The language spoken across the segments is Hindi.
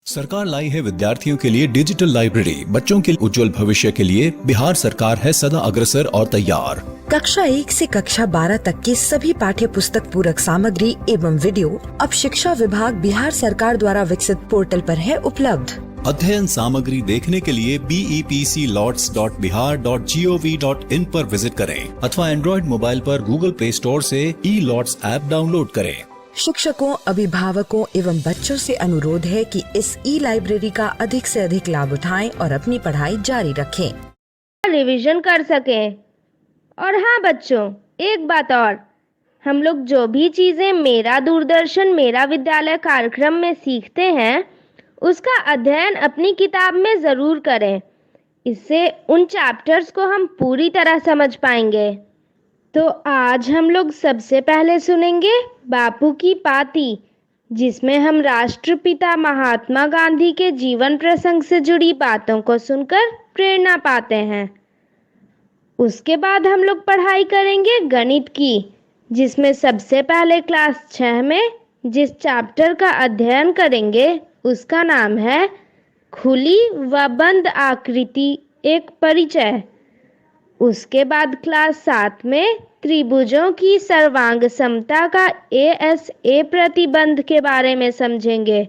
सरकार लाई है विद्यार्थियों के लिए डिजिटल लाइब्रेरी। बच्चों के उज्जवल भविष्य के लिए बिहार सरकार है सदा अग्रसर और तैयार। कक्षा 1 से कक्षा 12 तक की सभी पाठ्य पुस्तक पूरक सामग्री एवं वीडियो अब शिक्षा विभाग बिहार सरकार द्वारा विकसित पोर्टल पर है उपलब्ध। अध्ययन सामग्री देखने के लिए BEPCLOTS.bihar.gov.in पर विजिट करें अथवा एंड्रॉइड मोबाइल पर गूगल प्ले स्टोर से E-LOTS ऐप डाउनलोड करें। शिक्षकों, अभिभावकों एवं बच्चों से अनुरोध है कि इस लाइब्रेरी का अधिक से अधिक लाभ उठाएं और अपनी पढ़ाई जारी रखें, रिवीजन कर सकें। और हाँ बच्चों, एक बात और, हम लोग जो भी चीज़ें मेरा दूरदर्शन मेरा विद्यालय कार्यक्रम में सीखते हैं उसका अध्ययन अपनी किताब में ज़रूर करें। इससे उन चैप्टर्स को हम पूरी तरह समझ पाएंगे। तो आज हम लोग सबसे पहले सुनेंगे बापू की पाती, जिसमें हम राष्ट्रपिता महात्मा गांधी के जीवन प्रसंग से जुड़ी बातों को सुनकर प्रेरणा पाते हैं। उसके बाद हम लोग पढ़ाई करेंगे गणित की, जिसमें सबसे पहले क्लास 6 में जिस चैप्टर का अध्ययन करेंगे उसका नाम है खुली व बंद आकृति एक परिचय। उसके बाद क्लास 7 में त्रिभुजों की सर्वांग समता का ASA प्रतिबंध के बारे में समझेंगे।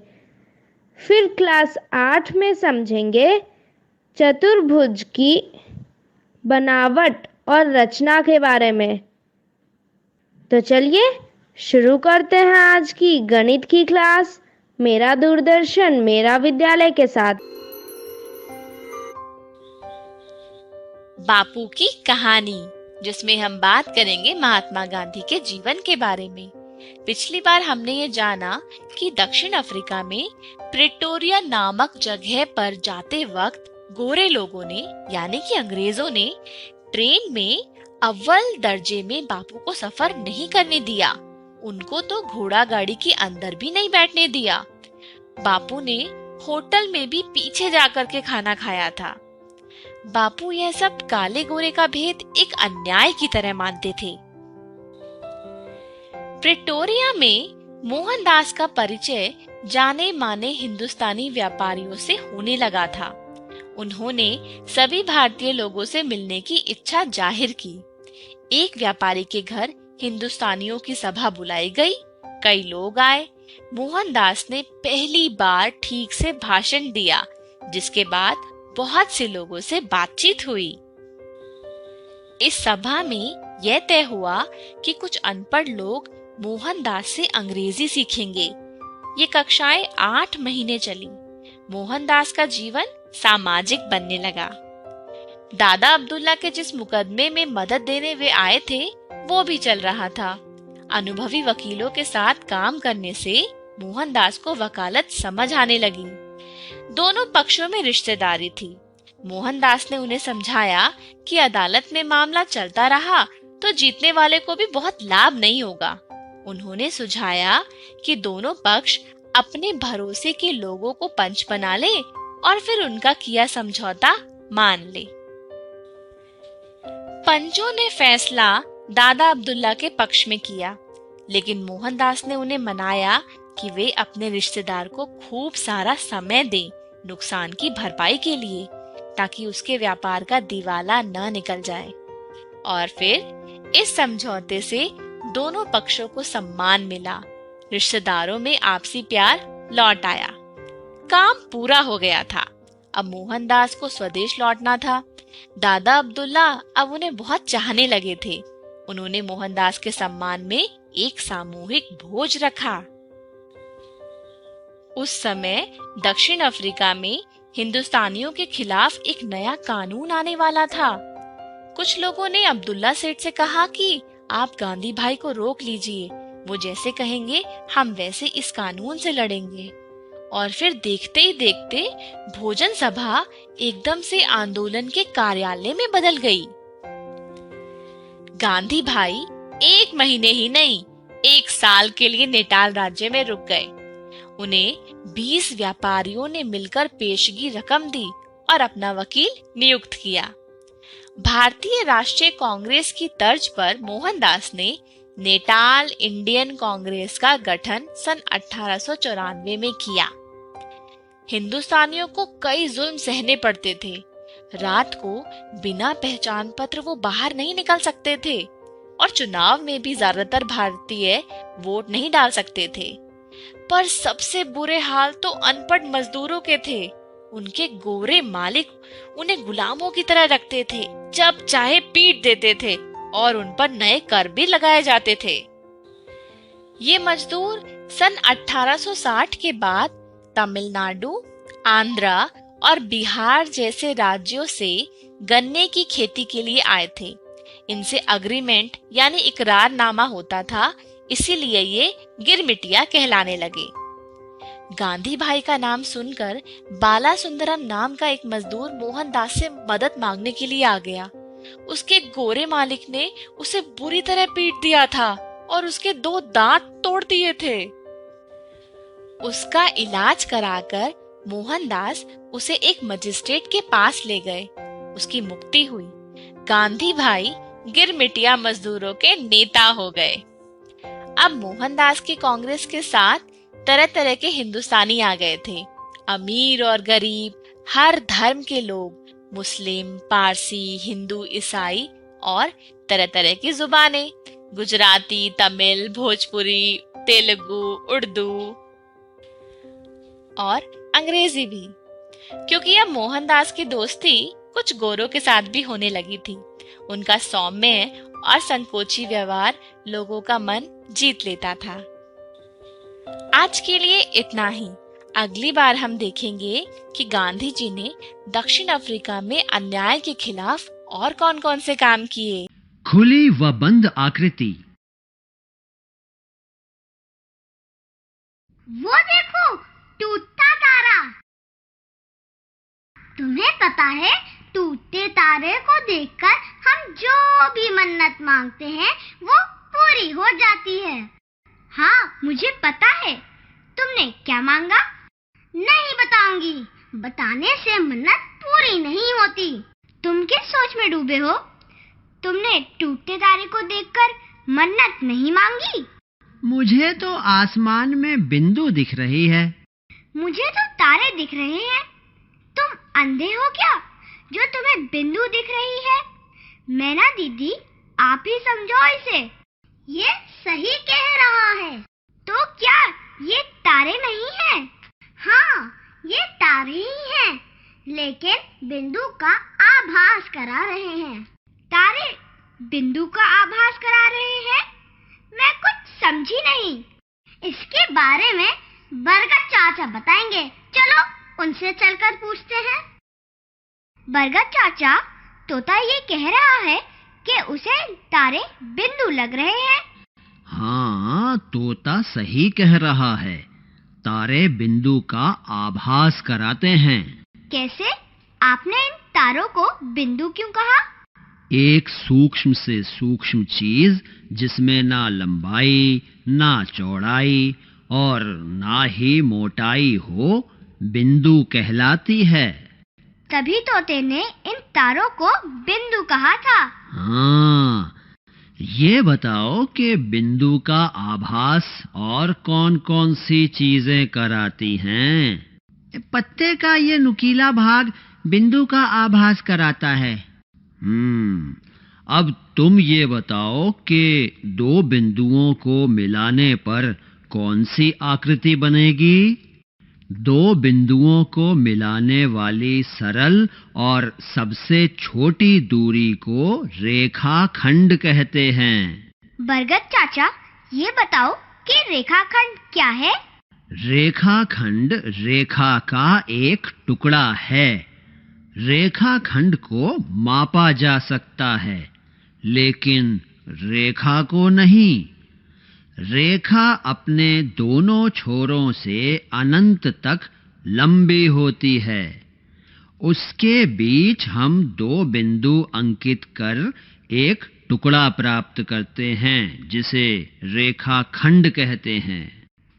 फिर क्लास 8 में समझेंगे चतुर्भुज की बनावट और रचना के बारे में। तो चलिए शुरू करते हैं आज की गणित की क्लास मेरा दूरदर्शन मेरा विद्यालय के साथ। बापू की कहानी, जिसमें हम बात करेंगे महात्मा गांधी के जीवन के बारे में। पिछली बार हमने ये जाना कि दक्षिण अफ्रीका में प्रिटोरिया नामक जगह पर जाते वक्त गोरे लोगों ने यानी कि अंग्रेजों ने ट्रेन में अव्वल दर्जे में बापू को सफर नहीं करने दिया। उनको तो घोड़ा गाड़ी के अंदर भी नहीं बैठने दिया। बापू ने होटल में भी पीछे जाकर के खाना खाया था। बापू यह सब काले गोरे का भेद एक अन्याय की तरह मानते थे। प्रिटोरिया में मोहनदास का परिचय जाने माने हिंदुस्तानी व्यापारियों से होने लगा था। उन्होंने सभी भारतीय लोगों से मिलने की इच्छा जाहिर की। एक व्यापारी के घर हिंदुस्तानियों की सभा बुलाई गई। कई लोग आए। मोहनदास ने पहली बार ठीक से भाषण दिया, जिसके बाद बहुत से लोगों से बातचीत हुई। इस सभा में यह तय हुआ कि कुछ अनपढ़ लोग मोहनदास से अंग्रेजी सीखेंगे। ये कक्षाएं 8 महीने चली। मोहनदास का जीवन सामाजिक बनने लगा। दादा अब्दुल्ला के जिस मुकदमे में मदद देने वे आए थे वो भी चल रहा था। अनुभवी वकीलों के साथ काम करने से मोहनदास को वकालत समझ आने लगी। दोनों पक्षों में रिश्तेदारी थी। मोहनदास ने उन्हें समझाया कि अदालत में मामला चलता रहा तो जीतने वाले को भी बहुत लाभ नहीं होगा। उन्होंने सुझाया कि दोनों पक्ष अपने भरोसे के लोगों को पंच बना ले और फिर उनका किया समझौता मान ले। पंचों ने फैसला दादा अब्दुल्ला के पक्ष में किया, लेकिन मोहनदास ने उन्हें मनाया कि वे अपने रिश्तेदार को खूब सारा समय दें नुकसान की भरपाई के लिए, ताकि उसके व्यापार का दिवाला न निकल जाए। और फिर इस समझौते से दोनों पक्षों को सम्मान मिला। रिश्तेदारों में आपसी प्यार लौट आया। काम पूरा हो गया था। अब मोहनदास को स्वदेश लौटना था। दादा अब्दुल्ला अब उन्हें बहुत चाहने लगे थे। उन्होंने मोहनदास के सम्मान में एक सामूहिक भोज रखा। उस समय दक्षिण अफ्रीका में हिंदुस्तानियों के खिलाफ एक नया कानून आने वाला था। कुछ लोगों ने अब्दुल्ला सेठ से कहा कि आप गांधी भाई को रोक लीजिए, वो जैसे कहेंगे हम वैसे इस कानून से लड़ेंगे। और फिर देखते ही देखते भोजन सभा एकदम से आंदोलन के कार्यालय में बदल गई। गांधी भाई 1 महीने ही नहीं 1 साल के लिए नेटाल राज्य में रुक गए। उन्हें 20 व्यापारियों ने मिलकर पेशगी रकम दी और अपना वकील नियुक्त किया। भारतीय राष्ट्रीय कांग्रेस की तर्ज पर मोहनदास ने नेटाल इंडियन कांग्रेस का गठन सन 1894 में किया। हिंदुस्तानियों को कई जुल्म सहने पड़ते थे। रात को बिना पहचान पत्र वो बाहर नहीं निकल सकते थे और चुनाव में भी ज्यादातर भारतीय वोट नहीं डाल सकते थे। पर सबसे बुरे हाल तो अनपढ़ मजदूरों के थे। उनके गोरे मालिक उन्हें गुलामों की तरह रखते थे, जब चाहे पीट देते थे और उन पर नए कर भी लगाए जाते थे। ये मजदूर सन 1860 के बाद तमिलनाडु, आंध्रा और बिहार जैसे राज्यों से गन्ने की खेती के लिए आए थे। इनसे अग्रीमेंट यानी इकरारनामा होता था, इसीलिए ये गिरमिटिया कहलाने लगे। गांधी भाई का नाम सुनकर बाला सुंदरम नाम का एक मजदूर मोहनदास से मदद मांगने के लिए आ गया। उसके गोरे मालिक ने उसे बुरी तरह पीट दिया था और उसके 2 दांत तोड़ दिए थे। उसका इलाज कराकर मोहनदास उसे एक मजिस्ट्रेट के पास ले गए। उसकी मुक्ति हुई। गांधी भाई गिरमिटिया मजदूरों के नेता हो गए। अब मोहनदास की कांग्रेस के साथ तरह तरह के हिंदुस्तानी आ गए थे। अमीर और गरीब, हर धर्म के लोग, मुस्लिम, पारसी, हिंदू, ईसाई और तरह तरह की जुबानें, गुजराती, तमिल, भोजपुरी, तेलुगु, उर्दू और अंग्रेजी भी। क्योंकि अब मोहनदास की दोस्ती कुछ गोरों के साथ भी होने लगी थी। उनका सौम्य और संकोची व्यवहार लोगों का मन जीत लेता था। आज के लिए इतना ही। अगली बार हम देखेंगे कि गांधी जी ने दक्षिण अफ्रीका में अन्याय के खिलाफ और कौन-कौन से काम किए। खुली व बंद आकृति। वो देखो, टूटता तारा। तुम्हें पता है, टूटते तारे को देखकर हम जो भी मन्नत मांगते हैं वो पूरी हो जाती है। हाँ, मुझे पता है। तुमने क्या मांगा? नहीं बताऊंगी। बताने से मन्नत पूरी नहीं होती। तुम किस सोच में डूबे हो? तुमने टूटते तारे को देखकर मन्नत नहीं मांगी? मुझे तो आसमान में बिंदु दिख रही है। मुझे तो तारे दिख रहे हैं। तुम अंधे हो क्या जो तुम्हें बिंदु दिख रही है? मैना दीदी, आप ही समझो इसे। ये सही कह रहा है। तो क्या ये तारे नहीं हैं? हाँ, ये तारे ही हैं, लेकिन बिंदु का आभास करा रहे हैं। तारे बिंदु का आभास करा रहे हैं? मैं कुछ समझी नहीं। इसके बारे में बरगद चाचा बताएंगे। चलो उनसे चलकर पूछते हैं। बरगद चाचा, तोता ये कह रहा है कि उसे तारे बिंदु लग रहे हैं। हाँ, तोता सही कह रहा है। तारे बिंदु का आभास कराते हैं। कैसे? आपने इन तारों को बिंदु क्यों कहा? एक सूक्ष्म से सूक्ष्म चीज जिसमें ना लंबाई, ना चौड़ाई और ना ही मोटाई हो, बिंदु कहलाती है। तभी तोते ने इन तारों को बिंदु कहा था। हाँ, ये बताओ कि बिंदु का आभास और कौन-कौन सी चीजें कराती हैं? पत्ते का ये नुकीला भाग बिंदु का आभास कराता है। अब तुम ये बताओ कि 2 बिंदुओं को मिलाने पर कौन सी आकृति बनेगी? 2 बिंदुओं को मिलाने वाली सरल और सबसे छोटी दूरी को रेखाखंड कहते हैं। बरगद चाचा, ये बताओ कि रेखाखंड क्या है? रेखाखंड रेखा का एक टुकड़ा है। रेखाखंड को मापा जा सकता है, लेकिन रेखा को नहीं। रेखा अपने दोनों छोरों से अनंत तक लंबी होती है। उसके बीच हम 2 बिंदु अंकित कर एक टुकड़ा प्राप्त करते हैं, जिसे रेखाखंड कहते हैं।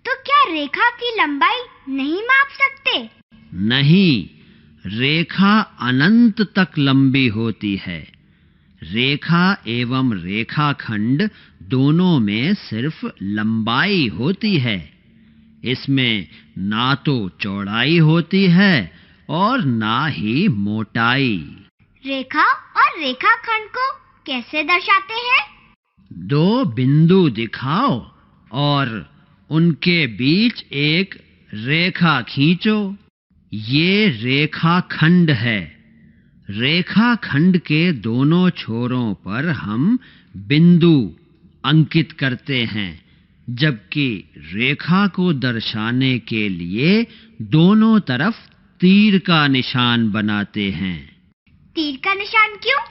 तो क्या रेखा की लंबाई नहीं माप सकते? नहीं, रेखा अनंत तक लंबी होती है। रेखा एवं रेखाखंड दोनों में सिर्फ लंबाई होती है। इसमें ना तो चौड़ाई होती है और ना ही मोटाई। रेखा और रेखाखंड को कैसे दर्शाते हैं? दो बिंदु दिखाओ और उनके बीच एक रेखा खींचो। ये रेखाखंड है। रेखाखंड के दोनों छोरों पर हम बिंदु अंकित करते हैं, जबकि रेखा को दर्शाने के लिए दोनों तरफ तीर का निशान बनाते हैं। तीर का निशान क्यों?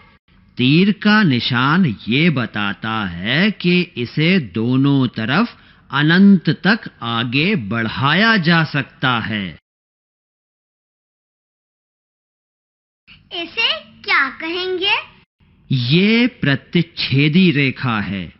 तीर का निशान ये बताता है कि इसे दोनों तरफ अनंत तक आगे बढ़ाया जा सकता है। इसे क्या कहेंगे? ये प्रतिच्छेदी रेखा है।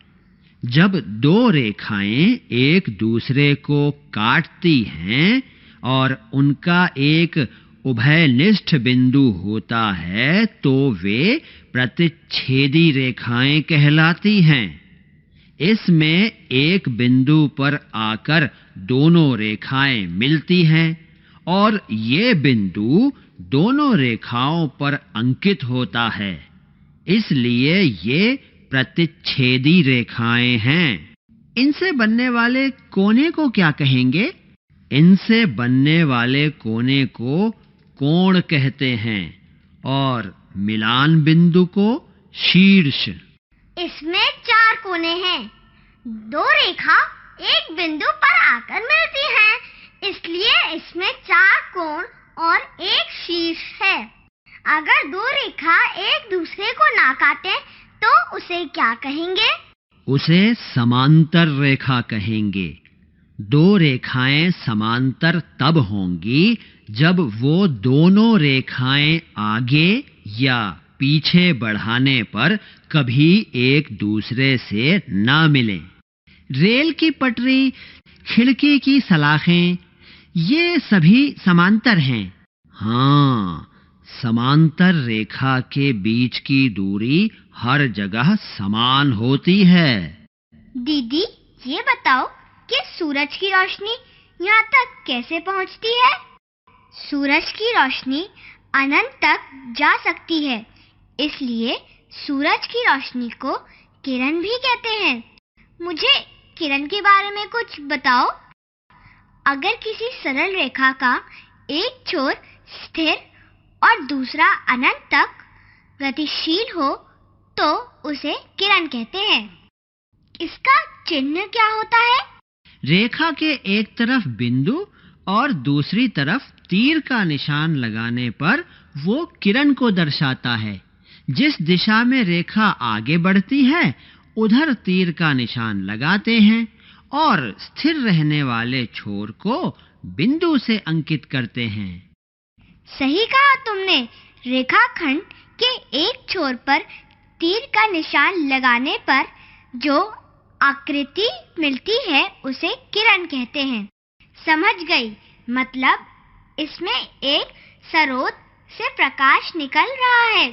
जब दो रेखाएं एक दूसरे को काटती हैं और उनका एक उभयनिष्ठ बिंदु होता है तो वे प्रतिच्छेदी रेखाएं कहलाती हैं। इसमें एक बिंदु पर आकर दोनों रेखाएं मिलती हैं और ये बिंदु दोनों रेखाओं पर अंकित होता है, इसलिए ये प्रतिच्छेदी रेखाएं हैं। इनसे बनने वाले कोने को क्या कहेंगे? इनसे बनने वाले कोने को कोण कहते हैं और मिलान बिंदु को शीर्ष। इसमें 4 कोने हैं। 2 रेखा एक बिंदु पर आकर मिलती हैं, इसलिए इसमें 4 कोण और एक शीर्ष है। अगर 2 रेखा एक दूसरे को ना काटे तो उसे क्या कहेंगे? उसे समांतर रेखा कहेंगे। 2 रेखाएं समांतर तब होंगी जब वो दोनों रेखाएं आगे या पीछे बढ़ाने पर कभी एक दूसरे से ना मिलें। रेल की पटरी, खिड़की की सलाखें, ये सभी समांतर हैं। हाँ, समांतर रेखा के बीच की दूरी हर जगह समान होती है। दीदी, ये बताओ कि सूरज की रोशनी यहाँ तक कैसे पहुँचती है? सूरज की रोशनी अनंत तक जा सकती है, इसलिए सूरज की रोशनी को किरण भी कहते हैं। मुझे किरण के बारे में कुछ बताओ। अगर किसी सरल रेखा का एक छोर स्थिर और दूसरा अनंत तक गतिशील हो तो उसे किरण कहते हैं। इसका चिन्ह क्या होता है? रेखा के एक तरफ बिंदु और दूसरी तरफ तीर का निशान लगाने पर वो किरण को दर्शाता है। जिस दिशा में रेखा आगे बढ़ती है उधर तीर का निशान लगाते हैं और स्थिर रहने वाले छोर को बिंदु से अंकित करते हैं। सही कहा तुमने। रेखाखंड के एक छोर पर तीर का निशान लगाने पर जो आकृति मिलती है उसे किरण कहते हैं। समझ गई। मतलब इसमें एक स्रोत से प्रकाश निकल रहा है,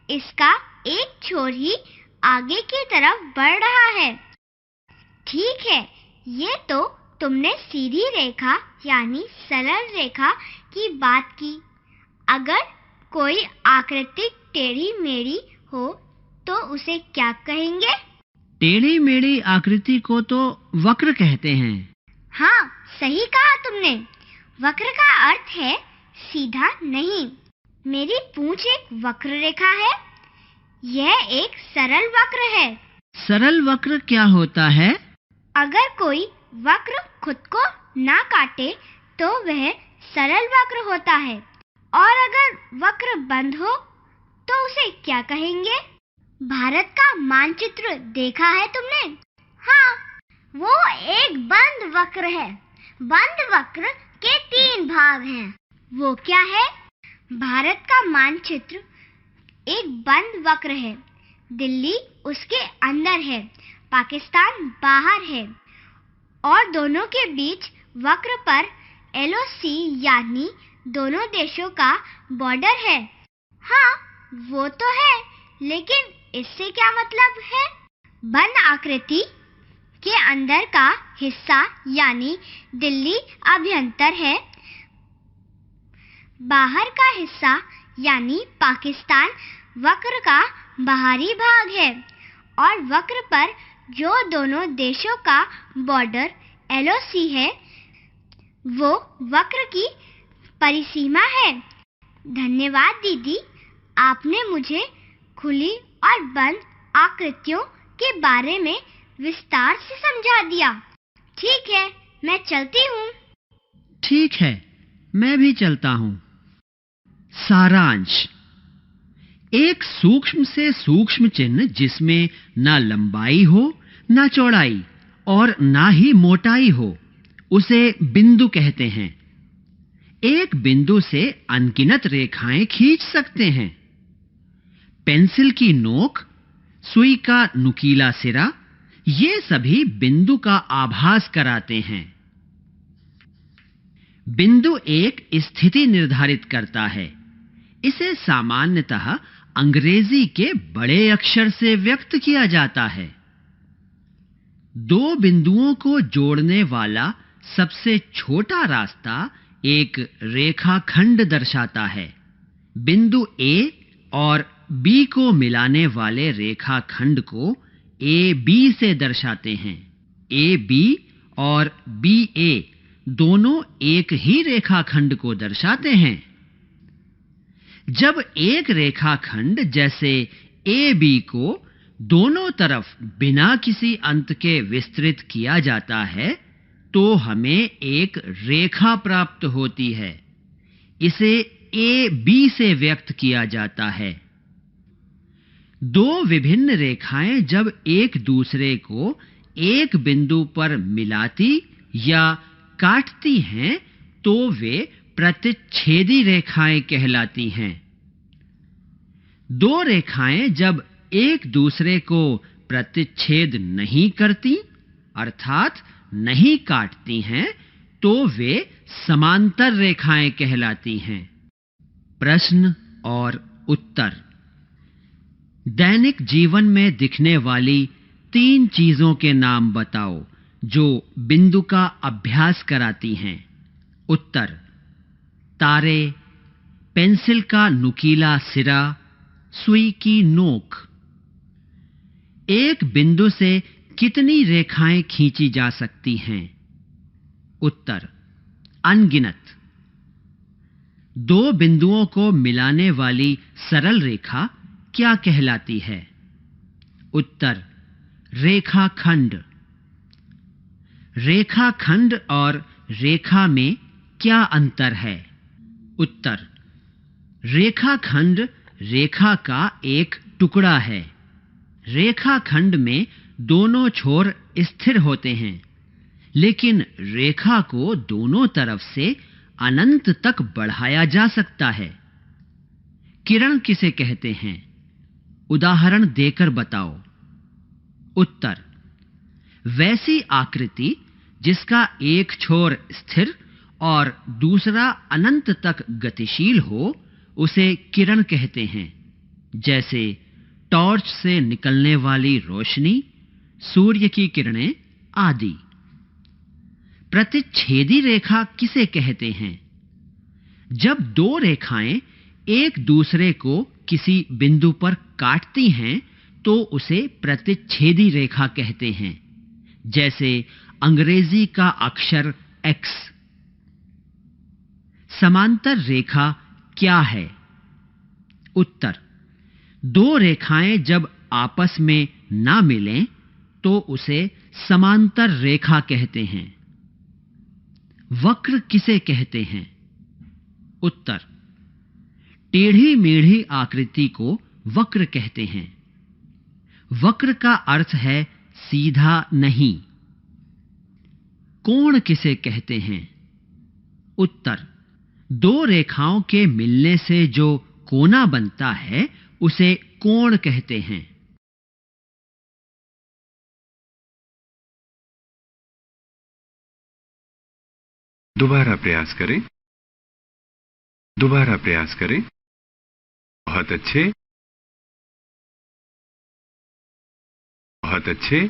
इसका एक छोर ही आगे की तरफ बढ़ रहा है। ठीक है, ये तो तुमने सीधी रेखा यानी सरल रेखा की बात की। अगर कोई आकृति टेढ़ी मेढ़ी हो तो उसे क्या कहेंगे? टेढ़ी मेढ़ी आकृति को तो वक्र कहते हैं। हाँ, सही कहा तुमने। वक्र का अर्थ है सीधा नहीं। मेरी पूंछ एक वक्र रेखा है, यह एक सरल वक्र है। सरल वक्र क्या होता है? अगर कोई वक्र खुद को ना काटे तो वह सरल वक्र होता है, और अगर वक्र बंद हो तो उसे क्या कहेंगे? भारत का मानचित्र देखा है तुमने? हाँ, वो एक बंद वक्र है। बंद वक्र के 3 भाग हैं। वो क्या है? भारत का मानचित्र एक बंद वक्र है। दिल्ली उसके अंदर है, पाकिस्तान बाहर है, और दोनों के बीच वक्र पर LOC यानी दोनों देशों का बॉर्डर है। हाँ, वो तो है, लेकिन इससे क्या मतलब है? बंद आकृति के अंदर का हिस्सा यानी दिल्ली अभ्यंतर है। बाहर का हिस्सा यानी पाकिस्तान वक्र का बाहरी भाग है और वक्र पर जो दोनों देशों का बॉर्डर LOC है वो वक्र की परिसीमा है। धन्यवाद दीदी, आपने मुझे खुली और बंद आकृतियों के बारे में विस्तार से समझा दिया। ठीक है, मैं चलती हूँ। ठीक है, मैं भी चलता हूँ। सारांश: एक सूक्ष्म से सूक्ष्म चिन्ह जिसमें ना लंबाई हो, ना चौड़ाई और ना ही मोटाई हो, उसे बिंदु कहते हैं। एक बिंदु से अनगिनत रेखाएं खींच सकते हैं। पेंसिल की नोक, सुई का नुकीला सिरा, ये सभी बिंदु का आभास कराते हैं। बिंदु एक स्थिति निर्धारित करता है। इसे सामान्यतः अंग्रेजी के बड़े अक्षर से व्यक्त किया जाता है। दो बिंदुओं को जोड़ने वाला सबसे छोटा रास्ता एक रेखाखंड दर्शाता है। बिंदु A और B को मिलाने वाले रेखाखंड को AB से दर्शाते हैं। AB और BA दोनों एक ही रेखाखंड को दर्शाते हैं। जब एक रेखाखंड जैसे AB को दोनों तरफ बिना किसी अंत के विस्तृत किया जाता है तो हमें एक रेखा प्राप्त होती है। इसे AB से व्यक्त किया जाता है। दो विभिन्न रेखाएं जब एक दूसरे को एक बिंदु पर मिलाती या काटती हैं तो वे प्रतिच्छेदी रेखाएं कहलाती हैं। दो रेखाएं जब एक दूसरे को प्रतिच्छेद नहीं करती अर्थात नहीं काटती हैं तो वे समांतर रेखाएं कहलाती हैं। प्रश्न और उत्तर। दैनिक जीवन में दिखने वाली 3 चीजों के नाम बताओ जो बिंदु का अभ्यास कराती हैं। उत्तर: तारे, पेंसिल का नुकीला सिरा, सुई की नोक। एक बिंदु से कितनी रेखाएं खींची जा सकती हैं? उत्तर: अनगिनत। दो बिंदुओं को मिलाने वाली सरल रेखा क्या कहलाती है? उत्तर: रेखाखंड। रेखाखंड और रेखा में क्या अंतर है? उत्तर: रेखाखंड रेखा का एक टुकड़ा है। रेखाखंड में दोनों छोर स्थिर होते हैं, लेकिन रेखा को दोनों तरफ से अनंत तक बढ़ाया जा सकता है। किरण किसे कहते हैं? उदाहरण देकर बताओ। उत्तर: वैसी आकृति जिसका एक छोर स्थिर और दूसरा अनंत तक गतिशील हो उसे किरण कहते हैं। जैसे टॉर्च से निकलने वाली रोशनी, सूर्य की किरणें आदि। प्रतिच्छेदी रेखा किसे कहते हैं? जब दो रेखाएं एक दूसरे को किसी बिंदु पर काटती हैं तो उसे प्रतिच्छेदी रेखा कहते हैं। जैसे अंग्रेजी का अक्षर X। समांतर रेखा क्या है? उत्तर: दो रेखाएं जब आपस में ना मिलें तो उसे समांतर रेखा कहते हैं। वक्र किसे कहते हैं? उत्तर: टेढ़ी मेढ़ी आकृति को वक्र कहते हैं। वक्र का अर्थ है सीधा नहीं। कोण किसे कहते हैं? उत्तर: दो रेखाओं के मिलने से जो कोना बनता है उसे कोण कहते हैं। दोबारा प्रयास करें। दोबारा प्रयास करें। बहुत अच्छे, बहुत अच्छे।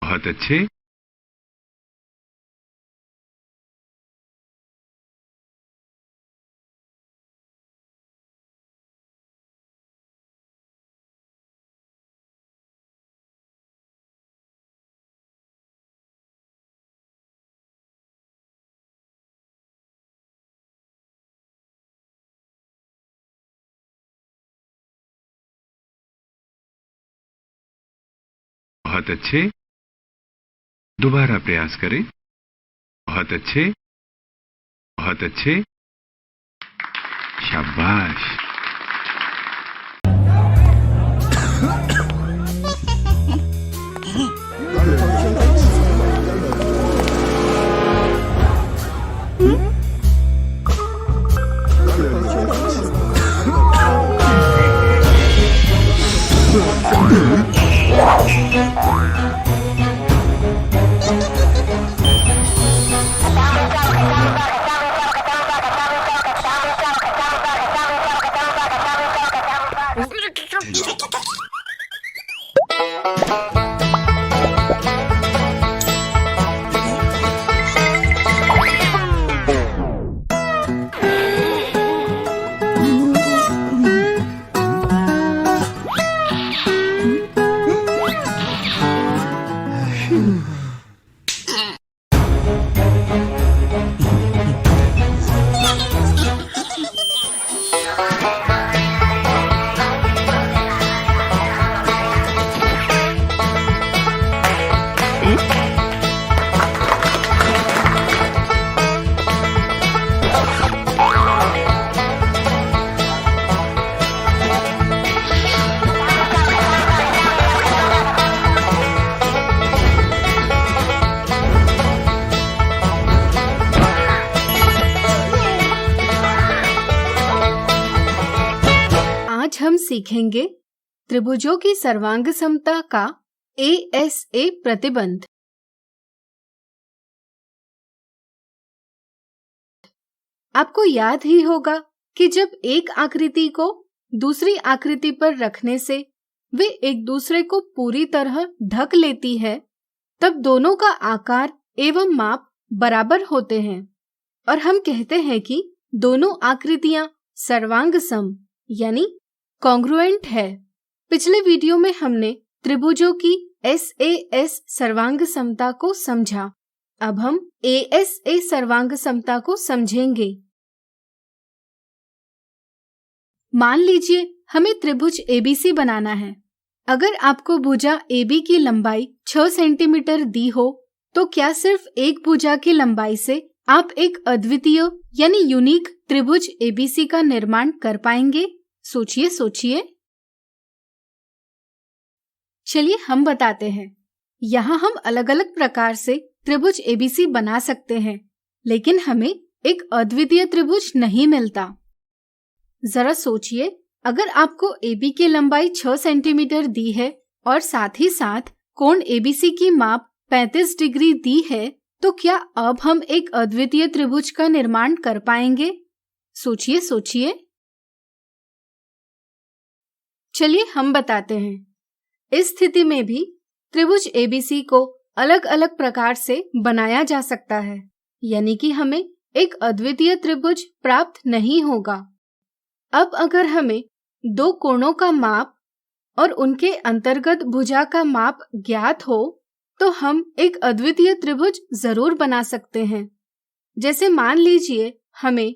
बहुत अच्छे। बहुत अच्छे। दोबारा प्रयास करें। बहुत अच्छे, बहुत अच्छे। शाबाश। आज हम सीखेंगे त्रिभुजों की सर्वांग समता का ASA प्रतिबंध। आपको याद ही होगा कि जब एक आकृति को दूसरी आकृति पर रखने से वे एक दूसरे को पूरी तरह ढक लेती है, तब दोनों का आकार एवं माप बराबर होते हैं और हम कहते हैं कि दोनों आकृतियां सर्वांग सम यानी कॉन्ग्रुएंट है। पिछले वीडियो में हमने त्रिभुजों की SAS सर्वांग समता को समझा। अब हम ASA सर्वांग समता को समझेंगे। मान लीजिए हमें त्रिभुज ABC बनाना है। अगर आपको भुजा AB की लंबाई 6 सेंटीमीटर दी हो, तो क्या सिर्फ एक भुजा की लंबाई से आप एक अद्वितीय यानी यूनिक त्रिभुज ABC का निर्माण कर पाएंगे? सोचिए सोचिए। चलिए हम बताते हैं। यहाँ हम अलग अलग प्रकार से त्रिभुज ABC बना सकते हैं, लेकिन हमें एक अद्वितीय त्रिभुज नहीं मिलता। जरा सोचिए, अगर आपको AB की लंबाई 6 सेंटीमीटर दी है और साथ ही साथ कोण ABC की माप 35 डिग्री दी है, तो क्या अब हम एक अद्वितीय त्रिभुज का निर्माण कर पाएंगे? सोचिए सोचिए। चलिए हम बताते हैं। इस स्थिति में भी त्रिभुज ABC को अलग अलग प्रकार से बनाया जा सकता है, यानी कि हमें एक अद्वितीय त्रिभुज प्राप्त नहीं होगा। अब अगर हमें दो कोणों का माप और उनके अंतर्गत भुजा का माप ज्ञात हो, तो हम एक अद्वितीय त्रिभुज जरूर बना सकते हैं। जैसे मान लीजिए हमें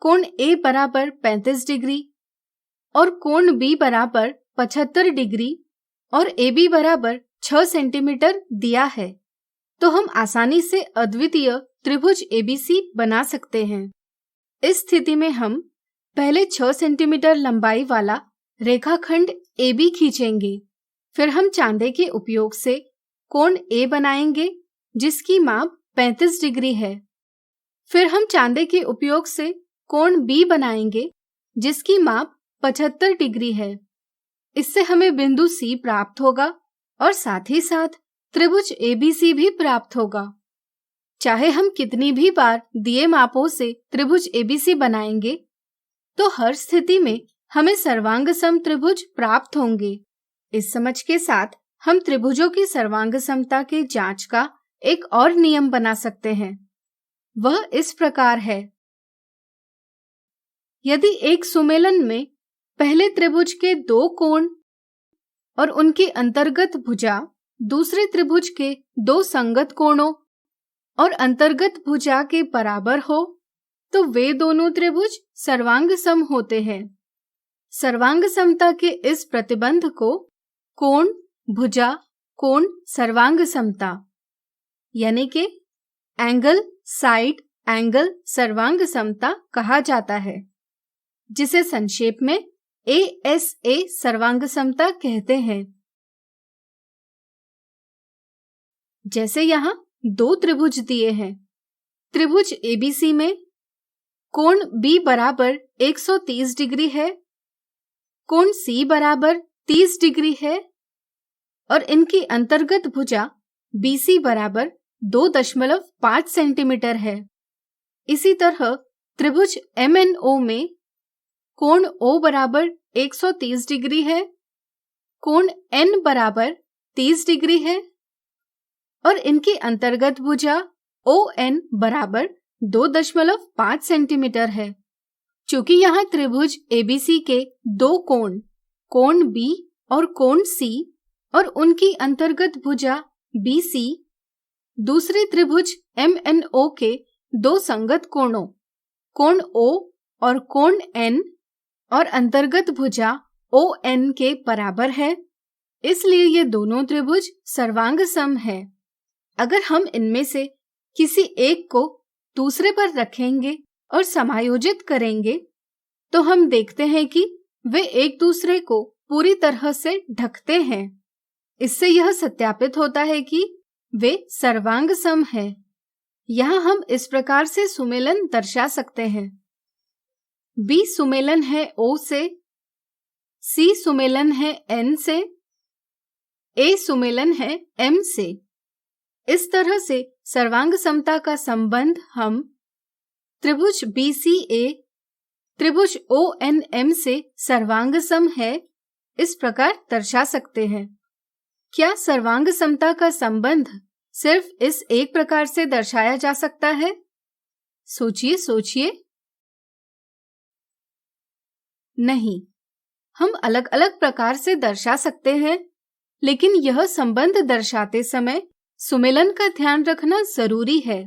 कोण A बराबर 35 डिग्री और कोण B बराबर 75 डिग्री और AB बराबर 6 सेंटीमीटर दिया है, तो हम आसानी से अद्वितीय त्रिभुज ABC बना सकते हैं। इस स्थिति में हम पहले 6 सेंटीमीटर लंबाई वाला रेखाखंड AB खींचेंगे। फिर हम चांदे के उपयोग से कोण A बनाएंगे जिसकी माप 35 डिग्री है। फिर हम चांदे के उपयोग से कोण B बनाएंगे जिसकी माप 75 डिग्री है। इससे हमें बिंदु C प्राप्त होगा और साथ ही साथ त्रिभुज ABC भी प्राप्त होगा। चाहे हम कितनी भी बार दिए मापों से त्रिभुज ABC बनाएंगे, तो हर स्थिति में हमें सर्वांग सम त्रिभुज प्राप्त होंगे। इस समझ के साथ हम त्रिभुजों की सर्वांग समता के जांच का एक और नियम बना सकते हैं। वह इस प्रकार है। यदि एक सुमेलन में पहले त्रिभुज के दो कोण और उनकी अंतर्गत भुजा दूसरे त्रिभुज के दो संगत कोणों और अंतर्गत भुजा के बराबर हो, तो वे दोनों त्रिभुज सर्वांग सम होते हैं। सर्वांग समता के इस प्रतिबंध को कोण भुजा कोण सर्वांग समता यानी कि एंगल साइड एंगल सर्वांग समता कहा जाता है, जिसे संक्षेप में ASA सर्वांग समता कहते हैं। जैसे यहाँ दो त्रिभुज दिए हैं। त्रिभुज ABC में कोण B बराबर 130 डिग्री है, कोण C बराबर 30 डिग्री है और इनकी अंतर्गत भुजा BC बराबर 2.5 सेंटीमीटर है। इसी तरह त्रिभुज MNO में कोण O बराबर 130 डिग्री है, कोण N बराबर 30 डिग्री है और इनकी अंतर्गत भुजा ON बराबर 2.5 सेंटीमीटर है। चूंकि यहाँ त्रिभुज ABC के दो कोण B और कोण C और उनकी अंतर्गत भुजा BC दूसरे त्रिभुज MNO के दो संगत कोणों कोण O और कोण N और अंतर्गत भुजा ON के बराबर है, इसलिए ये दोनों त्रिभुज सर्वांग सम है। अगर हम इनमें से किसी एक को दूसरे पर रखेंगे और समायोजित करेंगे, तो हम देखते हैं कि वे एक दूसरे को पूरी तरह से ढकते हैं। इससे यह सत्यापित होता है कि वे सर्वांग सम है। यहाँ हम इस प्रकार से सुमेलन दर्शा सकते हैं। B सुमेलन है O से, C सुमेलन है N से, A सुमेलन है M से। इस तरह से सर्वांग समता का संबंध हम त्रिभुज BCA त्रिभुज ONM से सर्वांग सम है इस प्रकार दर्शा सकते हैं। क्या सर्वांग समता का संबंध सिर्फ इस एक प्रकार से दर्शाया जा सकता है? सोचिए सोचिए। नहीं, हम अलग अलग प्रकार से दर्शा सकते हैं, लेकिन यह संबंध दर्शाते समय सुमेलन का ध्यान रखना जरूरी है।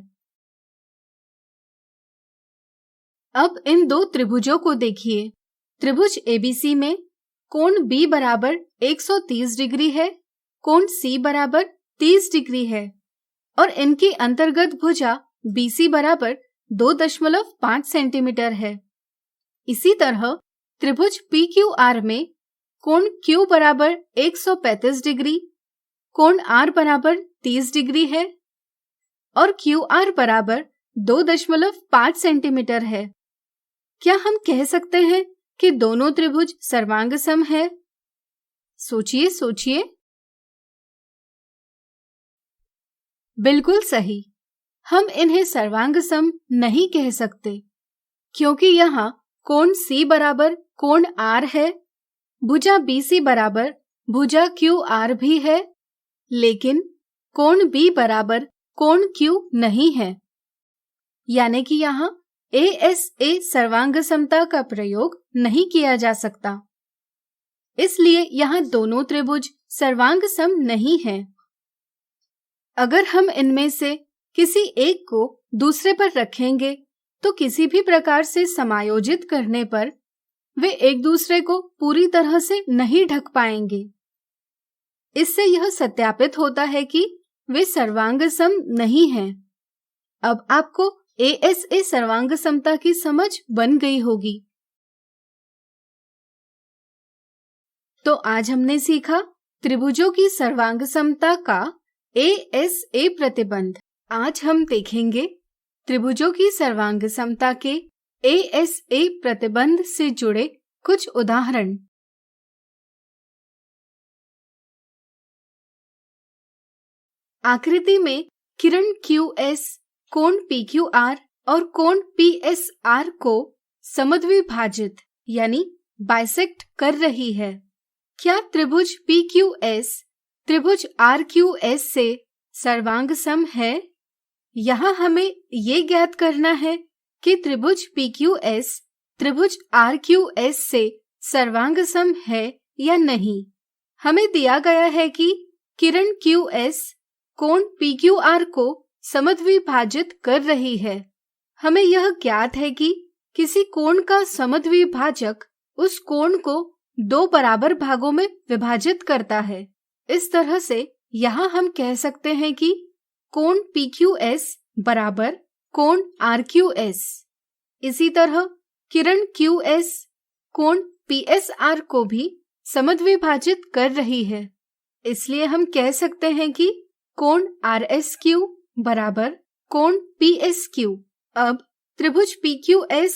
अब इन दो त्रिभुजों को देखिए। त्रिभुज ABC में कोण B बराबर 130 डिग्री है, कोण C बराबर 30 डिग्री है और इनकी अंतर्गत भुजा BC बराबर 2.5 सेंटीमीटर है। इसी तरह त्रिभुज PQR में कोण Q बराबर 135 डिग्री, कोण R बराबर 30 डिग्री है और QR बराबर 2.5 सेंटीमीटर है। क्या हम कह सकते हैं कि दोनों त्रिभुज सर्वांग सम है? सोचिए सोचिए। बिल्कुल सही। हम इन्हें सर्वांग सम नहीं कह सकते, क्योंकि यहाँ कोण C बराबर कोण R है, भुजा BC बराबर भुजा QR भी है, लेकिन कोण B बराबर कोण Q नहीं है। यानी कि यहाँ ASA सर्वांग समता का प्रयोग नहीं किया जा सकता। इसलिए यहाँ दोनों त्रिभुज सर्वांग सम नहीं हैं। अगर हम इनमें से किसी एक को दूसरे पर रखेंगे, तो किसी भी प्रकार से समायोजित करने पर वे एक दूसरे को पूरी तरह से नहीं ढक पाएंगे। इससे यह सत्यापित होता है कि वे सर्वांग सम नहीं हैं। अब आपको ASA सर्वांग समता की समझ बन गई होगी। तो आज हमने सीखा त्रिभुजों की सर्वांग समता का ASA प्रतिबंध। आज हम देखेंगे त्रिभुजों की सर्वांग समता के ASA प्रतिबंध से जुड़े कुछ उदाहरण। आकृति में किरण QS कोण PQR और कोण PSR को समद्विभाजित यानी बाइसेक्ट कर रही है। क्या त्रिभुज PQS त्रिभुज RQS से सर्वांग सम है। यहाँ हमें ये ज्ञात करना है कि त्रिभुज PQS त्रिभुज RQS से सर्वांग सम है या नहीं। हमें दिया गया है कि किरण QS कोण PQR को समद्विभाजित कर रही है। हमें यह ज्ञात है कि किसी कोण का समद्विभाजक उस कोण को दो बराबर भागों में विभाजित करता है। इस तरह से यहाँ हम कह सकते हैं कि कोण PQS बराबर कोण RQS। इसी तरह किरण QS कोण PSR को भी समद्विभाजित कर रही है। इसलिए हम कह सकते हैं कि कोण RSQ बराबर कोण PSQ। अब त्रिभुज PQS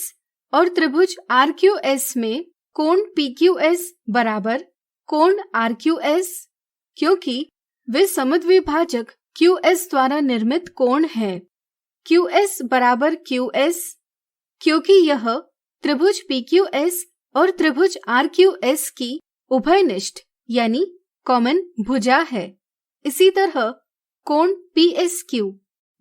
और त्रिभुज RQS में कोण PQS बराबर कोण RQS, क्योंकि वे समद्विभाजक QS द्वारा निर्मित कोण हैं। QS बराबर QS, क्योंकि यह त्रिभुज PQS और त्रिभुज RQS की उभयनिष्ठ यानी कॉमन भुजा है। इसी तरह कोण PSQ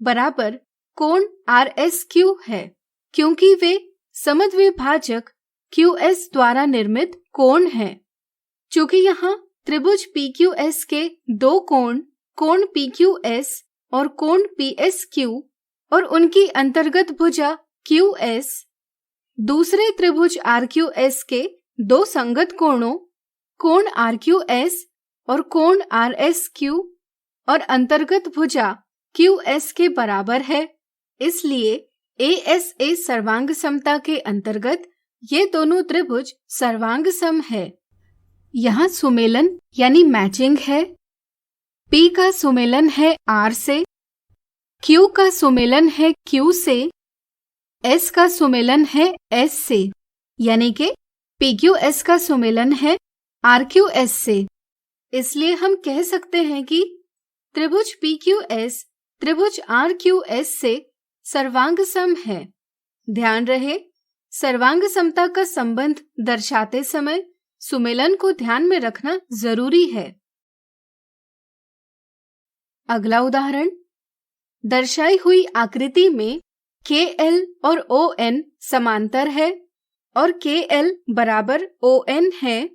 बराबर कोण RSQ है, क्योंकि वे समद्विभाजक QS द्वारा निर्मित कोण हैं। चूंकि यहाँ त्रिभुज PQS के दो कोण कोण PQS और कोण PSQ और उनकी अंतर्गत भुजा QS दूसरे त्रिभुज RQS के दो संगत कोणों कोण RQS और कोण RSQ और अंतर्गत भुजा QS के बराबर है, इसलिए ASA सर्वांग समता के अंतर्गत ये दोनों त्रिभुज सर्वांग सम है। यहाँ सुमेलन यानी मैचिंग है। P का सुमेलन है R से, Q का सुमेलन है Q से, S का सुमेलन है S से, यानी कि PQS का सुमेलन है RQS से। इसलिए हम कह सकते हैं कि त्रिभुज PQS त्रिभुज RQS से सर्वांग सम है। ध्यान रहे, सर्वांग समता का संबंध दर्शाते समय सुमेलन को ध्यान में रखना जरूरी है। अगला उदाहरण, दर्शाई हुई आकृति में KL और ON समांतर है और KL बराबर ON है,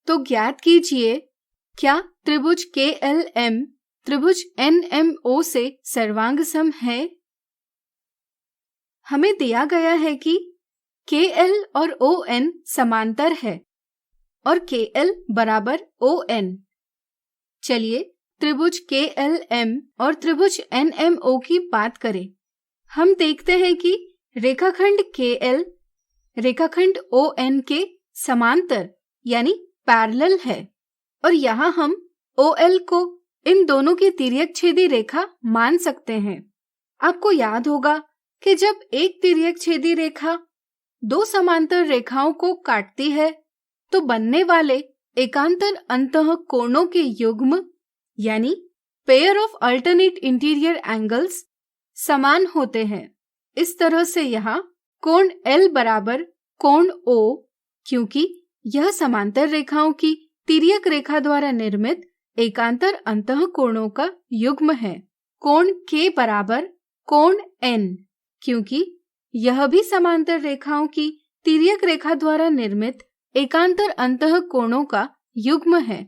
तो ज्ञात कीजिए क्या त्रिभुज KLM त्रिभुज NMO से सर्वांग सम है। हमें दिया गया है कि KL और ON समांतर है और KL बराबर ON। चलिए त्रिभुज KLM और त्रिभुज NMO की बात करें। हम देखते हैं कि रेखाखंड KL रेखाखंड ON के समांतर यानी पैरेलल है और यहाँ हम OL को इन दोनों की तिर्यक छेदी रेखा मान सकते हैं। आपको याद होगा कि जब एक तिर्यक छेदी रेखा दो समांतर रेखाओं को काटती है तो बनने वाले एकांतर अंतः कोणों के युग्म यानी pair of alternate interior angles समान होते हैं। इस तरह से यहाँ कोण L बराबर कोण O, क्योंकि यह समांतर रेखाओं की तिर्यक रेखा द्वारा निर्मित एकांतर अंतः कोणों का युग्म है। कोण K बराबर कोण N, क्योंकि यह भी समांतर रेखाओं की तिर्यक रेखा द्वारा निर्मित एकांतर अंतः कोणों का युग्म है।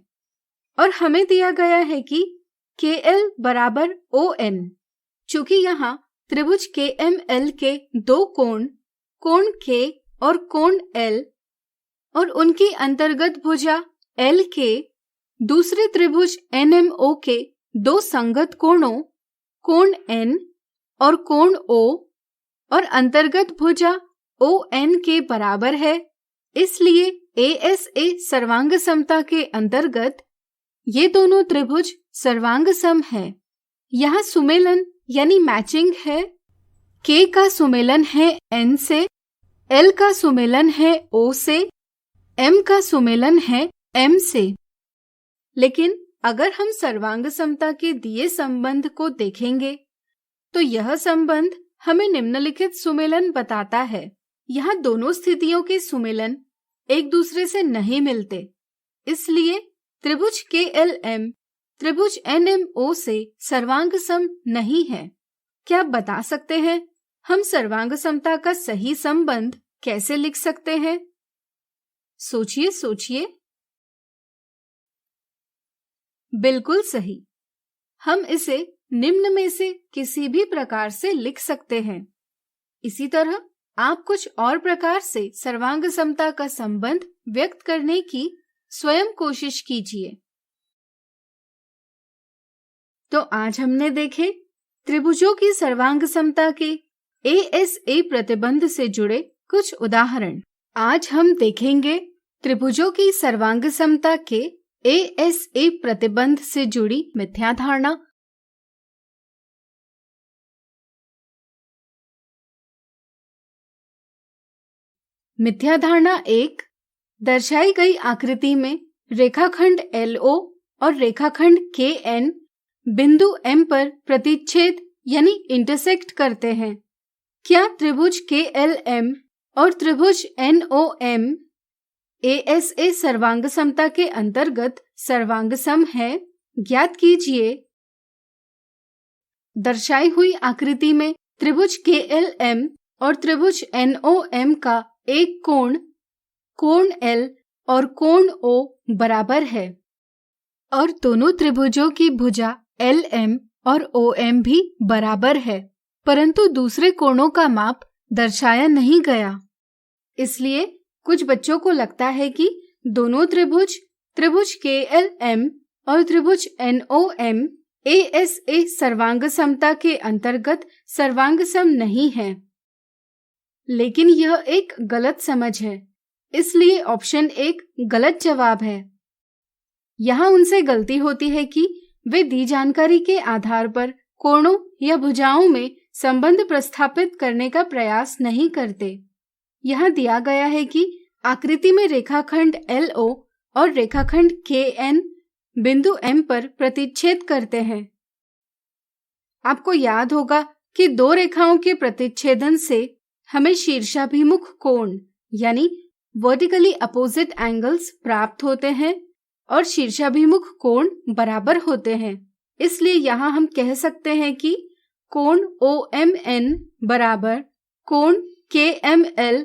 और हमें दिया गया है कि KL बराबर ON। चूंकि यहाँ त्रिभुज KML के दो कोण कोण K और कोण L और उनकी अंतर्गत भुजा L के दूसरे त्रिभुज NMO के दो संगत कोणों कोण N और कोण O और अंतर्गत भुजा ON के बराबर है, इसलिए ASA सर्वांग समता के अंतर्गत ये दोनों त्रिभुज सर्वांग सम है। यहाँ सुमेलन यानी मैचिंग है। K का सुमेलन है N से, L का सुमेलन है O से, M का सुमेलन है M से। लेकिन अगर हम सर्वांग समता के दिए संबंध को देखेंगे तो यह संबंध हमें निम्नलिखित सुमेलन बताता है। यहाँ दोनों स्थितियों के सुमेलन एक दूसरे से नहीं मिलते, इसलिए त्रिभुज KLM त्रिभुज NMO से सर्वांग सम नहीं है। क्या आप बता सकते हैं हम सर्वांग समता का सही संबंध कैसे लिख सकते हैं? सोचिए सोचिए। बिल्कुल सही। हम इसे निम्न में से किसी भी प्रकार से लिख सकते हैं। इसी तरह आप कुछ और प्रकार से सर्वांग समता का संबंध व्यक्त करने की स्वयं कोशिश कीजिए। तो आज हमने देखे त्रिभुजों की सर्वांग समता के ASA प्रतिबंध से जुड़े कुछ उदाहरण। आज हम देखेंगे त्रिभुजों की सर्वांग समता के ASA प्रतिबंध से जुड़ी मिथ्या धारणा। मिथ्या धारणा 1, दर्शाई गई आकृति में रेखाखंड LO और रेखाखंड KN बिंदु M पर प्रतिच्छेद यानी इंटरसेक्ट करते हैं। क्या त्रिभुज KLM और त्रिभुज NOM ASA सर्वांग समता के अंतर्गत सर्वांग सम है? ज्ञात कीजिए। दर्शाई हुई आकृति में त्रिभुज KLM और त्रिभुज NOM का एक कोण L और कोण O बराबर है और दोनों त्रिभुजों की भुजा LM और OM भी बराबर है, परंतु दूसरे कोणों का माप दर्शाया नहीं गया। इसलिए कुछ बच्चों को लगता है कि दोनों त्रिभुज KLM और त्रिभुज NOM ASA सर्वांग समता के अंतर्गत सर्वांग सम नहीं है, लेकिन यह एक गलत समझ है। इसलिए ऑप्शन 1 गलत जवाब है। यहाँ उनसे गलती होती है कि वे दी जानकारी के आधार पर कोणों या भुजाओं में संबंध प्रस्थापित करने का प्रयास नहीं करते। यहाँ दिया गया है कि आकृति में रेखाखंड LO और रेखाखंड KN बिंदु M पर प्रतिच्छेद करते हैं। आपको याद होगा कि दो रेखाओं के प्रतिच्छेदन से हमें शीर्षाभिमुख कोण यानी वर्टिकली अपोजिट एंगल्स प्राप्त होते हैं और शीर्षाभिमुख कोण बराबर होते हैं। इसलिए यहाँ हम कह सकते हैं कि कोण OMN बराबर कोण KML।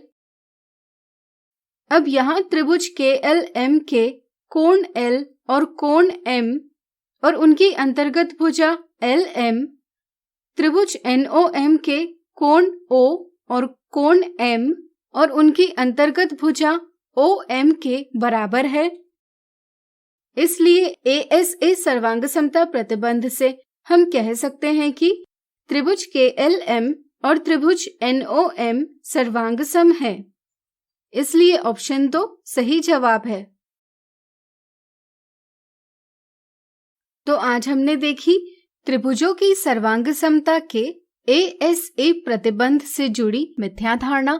अब यहाँ त्रिभुज KLM के कोण L और कोण M और उनकी अंतर्गत भुजा LM त्रिभुज NOM के कोण O और कोण M और उनकी अंतर्गत भुजा OM के बराबर है। इसलिए ASA सर्वांग समता प्रतिबंध से हम कह सकते हैं कि त्रिभुज KLM और त्रिभुज NOM सर्वांग सम है। इसलिए ऑप्शन 2 सही जवाब है। तो आज हमने देखी त्रिभुजों की सर्वांग समता के ASA प्रतिबंध से जुड़ी मिथ्या धारणा।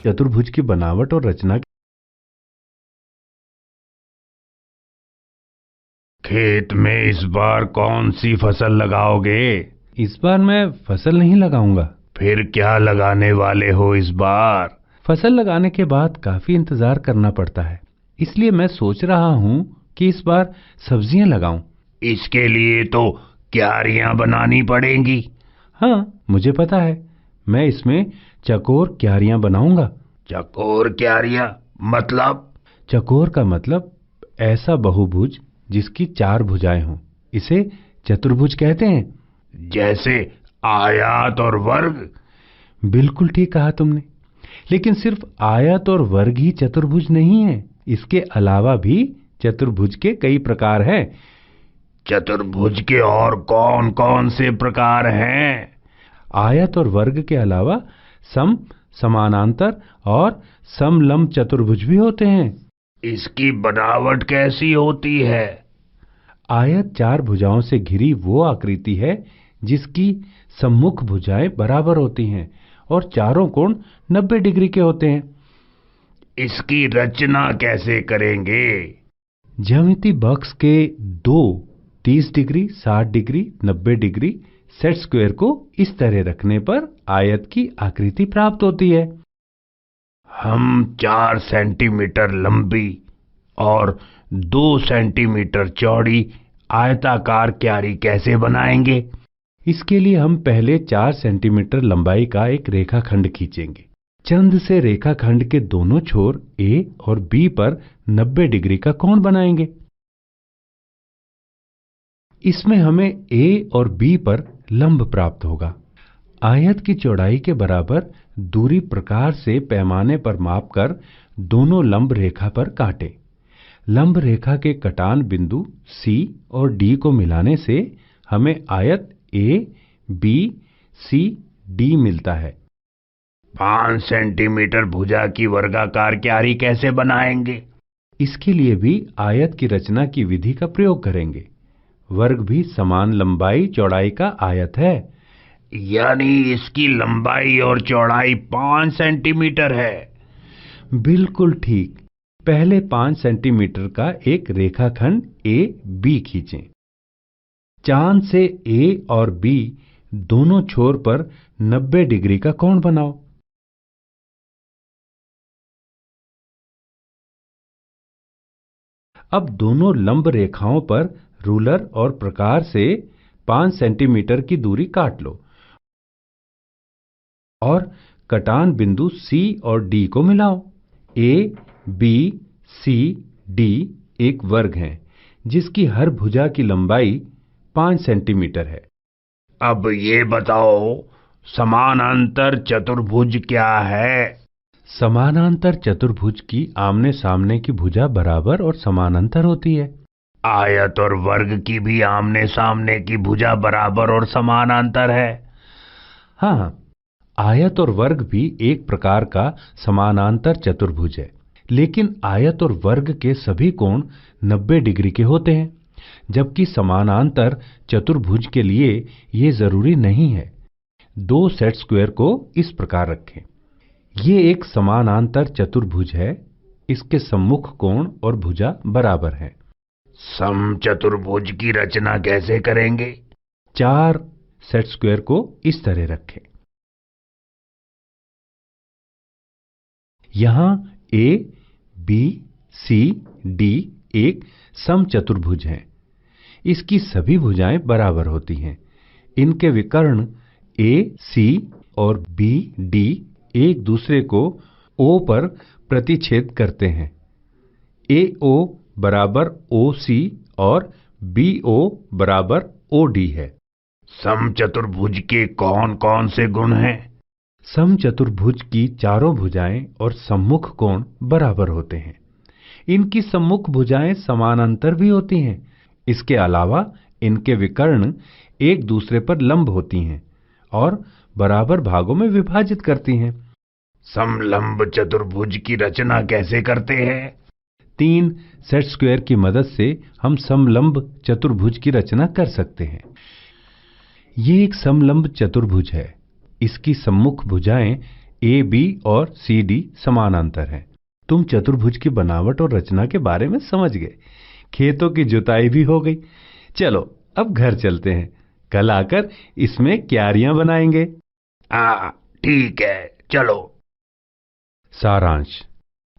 चतुर्भुज की बनावट और रचना। खेत में इस बार कौन सी फसल लगाओगे? इस बार मैं फसल नहीं लगाऊंगा। फिर क्या लगाने वाले हो इस बार? फसल लगाने के बाद काफी इंतजार करना पड़ता है, इसलिए मैं सोच रहा हूँ कि इस बार सब्जियां लगाऊं। इसके लिए तो क्यारियां बनानी पड़ेंगी। हाँ, मुझे पता है। मैं इसमें चकोर क्यारियां बनाऊंगा। चकोर क्यारियां मतलब? चकोर का मतलब ऐसा बहुभुज जिसकी 4 भुजाएं हों। इसे चतुर्भुज कहते हैं। जैसे आयत और वर्ग? बिल्कुल ठीक कहा तुमने। लेकिन सिर्फ आयत और वर्ग ही चतुर्भुज नहीं है, इसके अलावा भी चतुर्भुज के कई प्रकार हैं। चतुर्भुज के और कौन कौन से प्रकार हैं? आयत और वर्ग के अलावा सम, समानांतर और समलंब चतुर्भुज भी होते हैं। इसकी बनावट कैसी होती है? आयत चार भुजाओं से घिरी वो आकृति है जिसकी सम्मुख भुजाएं बराबर होती हैं और चारों कोण 90 डिग्री के होते हैं। इसकी रचना कैसे करेंगे? ज्यामिति बॉक्स के दो 30 degree, 60 degree, 90 degree set square को इस तरह रखने पर आयत की आकृति प्राप्त होती है। हम 4 सेंटीमीटर लंबी और 2 सेंटीमीटर चौड़ी आयताकार क्यारी कैसे बनाएंगे? इसके लिए हम पहले 4 सेंटीमीटर लंबाई का एक रेखाखंड खींचेंगे। चंद से रेखाखंड के दोनों छोर ए और बी पर 90 डिग्री का कोण बनाएंगे। इसमें हमें ए और बी पर लंब प्राप्त होगा। आयत की चौड़ाई के बराबर दूरी प्रकार से पैमाने पर मापकर दोनों लंब रेखा पर काटें। लंब रेखा के कटान बिंदु सी और डी को मिलाने से हमें आयत ए बी सी डी मिलता है। 5 सेंटीमीटर भुजा की वर्गाकार क्यारी कैसे बनाएंगे? इसके लिए भी आयत की रचना की विधि का प्रयोग करेंगे। वर्ग भी समान लंबाई चौड़ाई का आयत है, यानी इसकी लंबाई और चौड़ाई 5 सेंटीमीटर है। बिल्कुल ठीक। पहले 5 सेंटीमीटर का एक रेखाखंड ए बी खींचें। चांद से ए और बी दोनों छोर पर 90 डिग्री का कोण बनाओ। अब दोनों लंब रेखाओं पर रूलर और प्रकार से 5 सेंटीमीटर की दूरी काट लो और कटान बिंदु सी और डी को मिलाओ। ए बी सी डी एक वर्ग है जिसकी हर भुजा की लंबाई 5 सेंटीमीटर है। अब ये बताओ, समानांतर चतुर्भुज क्या है? समानांतर चतुर्भुज की आमने सामने की भुजा बराबर और समानांतर होती है। आयत और वर्ग की भी आमने सामने की भुजा बराबर और समानांतर है। हाँ, आयत और वर्ग भी एक प्रकार का समानांतर चतुर्भुज है, लेकिन आयत और वर्ग के सभी कोण 90 डिग्री के होते हैं, जबकि समानांतर चतुर्भुज के लिए ये जरूरी नहीं है। 2 सेट स्क्वायर को इस प्रकार रखें। ये एक समानांतर चतुर्भुज है। इसके सम्मुख कोण और भुजा बराबर है। समचतुर्भुज की रचना कैसे करेंगे? 4 सेट स्क्वायर को इस तरह रखें। यहां ए बी सी डी एक समचतुर्भुज है। इसकी सभी भुजाएं बराबर होती हैं। इनके विकर्ण ए सी और बी डी एक दूसरे को ओ पर प्रतिच्छेद करते हैं। ए ओ बराबर ओ सी और बी ओ बराबर ओ डी है। समचतुर्भुज के कौन कौन से गुण हैं? समचतुर्भुज की चारों भुजाएं और सम्मुख कोण बराबर होते हैं। इनकी सम्मुख भुजाएं समानांतर भी होती हैं। इसके अलावा इनके विकर्ण एक दूसरे पर लंब होती हैं और बराबर भागों में विभाजित करती हैं। समलंब चतुर्भुज की रचना कैसे करते हैं? 3 सेट स्क्वायर की मदद से हम समलंब चतुर्भुज की रचना कर सकते हैं। ये एक समलंब चतुर्भुज है। इसकी सम्मुख भुजाएं ए बी और सी डी समानांतर हैं। तुम चतुर्भुज की बनावट और रचना के बारे में समझ गए। खेतों की जुताई भी हो गई। चलो अब घर चलते हैं। कल आकर इसमें क्यारियां बनाएंगे। ठीक है, चलो। सारांश: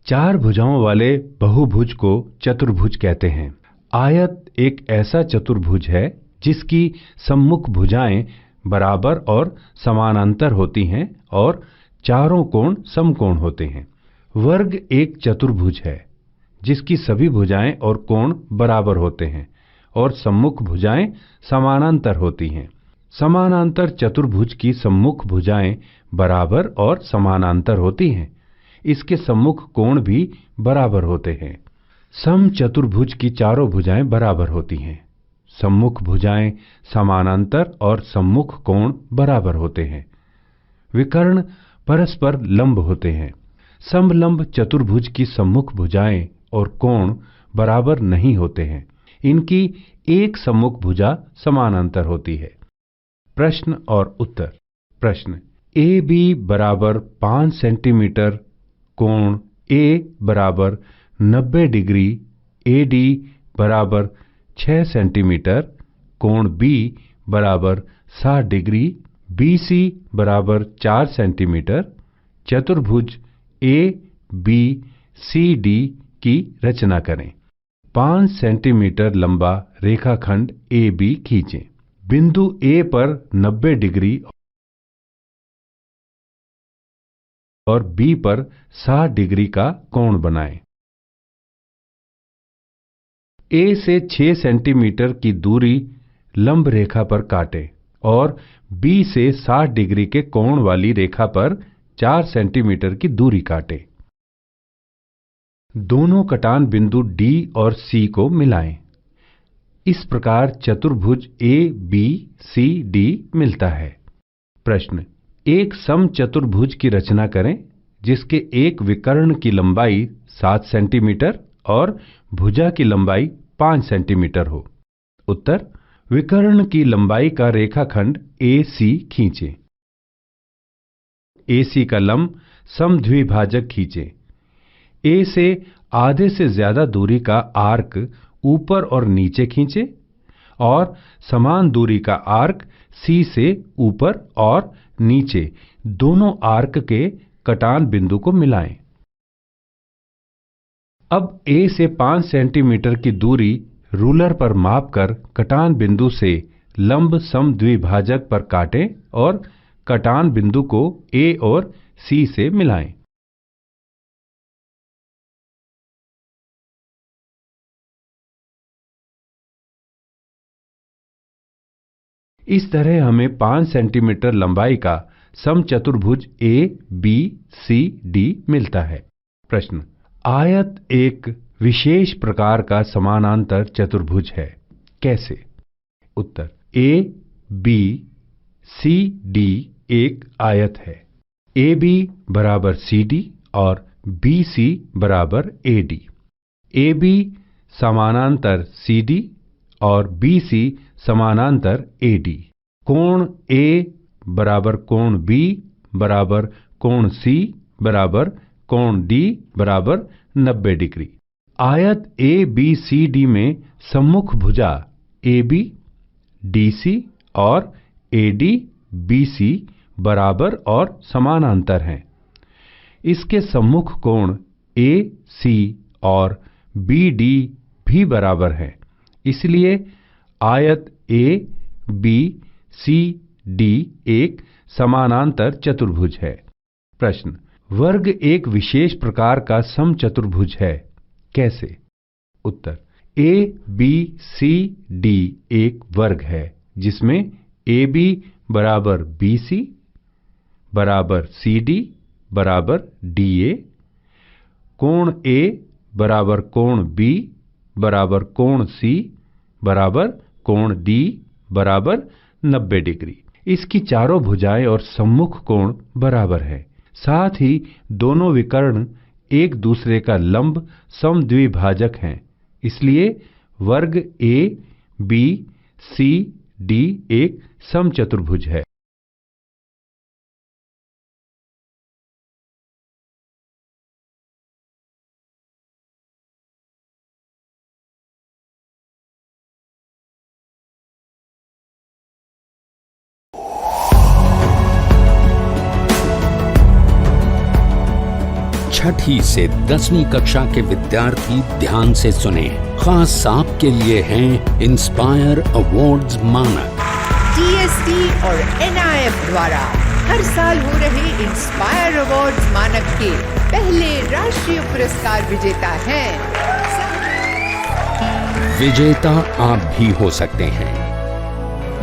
4 भुजाओं वाले बहुभुज को चतुर्भुज कहते हैं। आयत एक ऐसा चतुर्भुज है जिसकी सम्मुख भुजाएं बराबर और समानांतर होती हैं और चारों कोण समकोण होते हैं। वर्ग एक चतुर्भुज है जिसकी सभी भुजाएं और कोण बराबर होते हैं और सम्मुख भुजाएं समानांतर होती हैं। समानांतर चतुर्भुज की सम्मुख भुजाएं बराबर और समानांतर होती हैं। इसके सम्मुख कोण भी बराबर होते हैं। समचतुर्भुज की चारों भुजाएं बराबर होती हैं। सम्मुख भुजाएं समानांतर और सम्मुख कोण बराबर होते हैं। विकर्ण परस्पर लंब होते हैं। समलंब चतुर्भुज की सम्मुख भुजाएं और कोण बराबर नहीं होते हैं। इनकी एक सम्मुख भुजा समानांतर होती है। प्रश्न और उत्तर। प्रश्न, ए बी बराबर 5 सेंटीमीटर, कोण ए बराबर 90 डिग्री, ए डी बराबर 6 सेंटीमीटर, कोण बी बराबर 60 डिग्री, बी सी बराबर 4 सेंटीमीटर, चतुर्भुज ए बी सी डी की रचना करें। 5 सेंटीमीटर लंबा रेखाखंड ए बी खींचें। बिंदु ए पर 90 डिग्री और बी पर 60 डिग्री का कोण बनाएं। ए से 6 सेंटीमीटर की दूरी लंब रेखा पर काटें और बी से 60 डिग्री के कोण वाली रेखा पर 4 सेंटीमीटर की दूरी काटें। दोनों कटान बिंदु डी और सी को मिलाएं। इस प्रकार चतुर्भुज ए बी सी डी मिलता है। प्रश्न, एक समचतुर्भुज की रचना करें जिसके एक विकर्ण की लंबाई 7 सेंटीमीटर और भुजा की लंबाई 5 सेंटीमीटर हो। उत्तर, विकर्ण की लंबाई का रेखाखंड ए सी खींचें। ए सी का लंब समद्विभाजक खींचें। ए से आधे से ज्यादा दूरी का आर्क ऊपर और नीचे खींचें और समान दूरी का आर्क सी से ऊपर और नीचे दोनों आर्क के कटान बिंदु को मिलाएं। अब ए से 5 सेंटीमीटर की दूरी रूलर पर मापकर कटान बिंदु से लंब समद्विभाजक पर काटें और कटान बिंदु को ए और सी से मिलाएं। इस तरह हमें 5 सेंटीमीटर लंबाई का समचतुर्भुज ए बी सी डी मिलता है। प्रश्न, आयत एक विशेष प्रकार का समानांतर चतुर्भुज है, कैसे? उत्तर, ए बी सी डी एक आयत है। ए बी बराबर सी डी और बी सी बराबर ए डी। ए बी समानांतर सी डी और बी सी समानांतर ए डी। कोण ए बराबर कोण बी बराबर कोण सी बराबर कोण डी बराबर 90 डिग्री। आयत ए बी सी डी में सम्मुख भुजा ए बी डी सी और ए डी बी सी बराबर और समानांतर हैं। इसके सम्मुख कोण ए सी और बी डी भी बराबर हैं। इसलिए आयत ए बी सी डी एक समानांतर चतुर्भुज है। प्रश्न, वर्ग एक विशेष प्रकार का समचतुर्भुज है, कैसे? उत्तर, ए बी सी डी एक वर्ग है जिसमें ए बी बराबर बी सी बराबर सी डी बराबर डी ए, कोण ए बराबर कोण बी बराबर कोण सी बराबर कोण डी बराबर 90 डिग्री। इसकी चारों भुजाएं और सम्मुख कोण बराबर है। साथ ही दोनों विकर्ण एक दूसरे का लंब समद्विभाजक हैं। इसलिए वर्ग ए बी सी डी एक समचतुर्भुज है। छठी से 10वीं कक्षा के विद्यार्थी ध्यान से सुने। खास आपके लिए हैं इंस्पायर अवार्ड्स मानक। DST और NIF द्वारा हर साल हो रहे इंस्पायर अवार्ड्स मानक के पहले राष्ट्रीय पुरस्कार विजेता हैं। विजेता आप भी हो सकते हैं।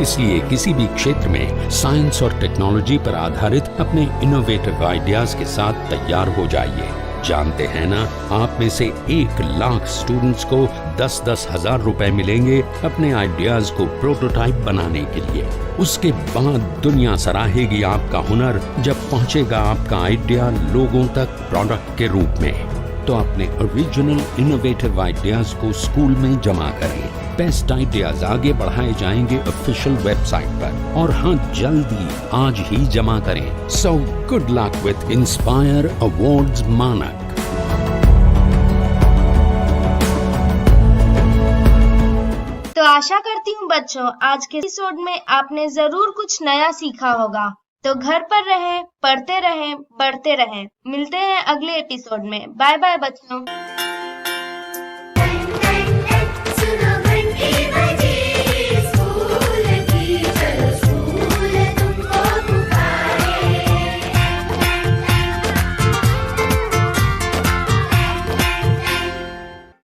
इसलिए किसी भी क्षेत्र में साइंस और टेक्नोलॉजी पर आधारित अपने इनोवेटिव आइडियाज के साथ तैयार हो जाइए। जानते हैं ना, आप में से 1 लाख स्टूडेंट्स को 10-10 हजार रुपए मिलेंगे अपने आइडियाज को प्रोटोटाइप बनाने के लिए। उसके बाद दुनिया सराहेगी आपका हुनर जब पहुंचेगा आपका आइडिया लोगों तक प्रोडक्ट के रूप में। तो अपने ओरिजिनल इनोवेटिव आइडियाज को स्कूल में जमा करें। बेस्ट आइडियाज आगे बढ़ाए जाएंगे ऑफिशियल वेबसाइट पर, और हाँ, जल्दी आज ही जमा करें। So good luck with inspire awards मानक। तो आशा करती हूँ बच्चों, आज के एपिसोड में आपने जरूर कुछ नया सीखा होगा। तो घर पर रहें, पढ़ते रहें, बढ़ते रहें। मिलते हैं अगले एपिसोड में। बाय बाय बच्चों।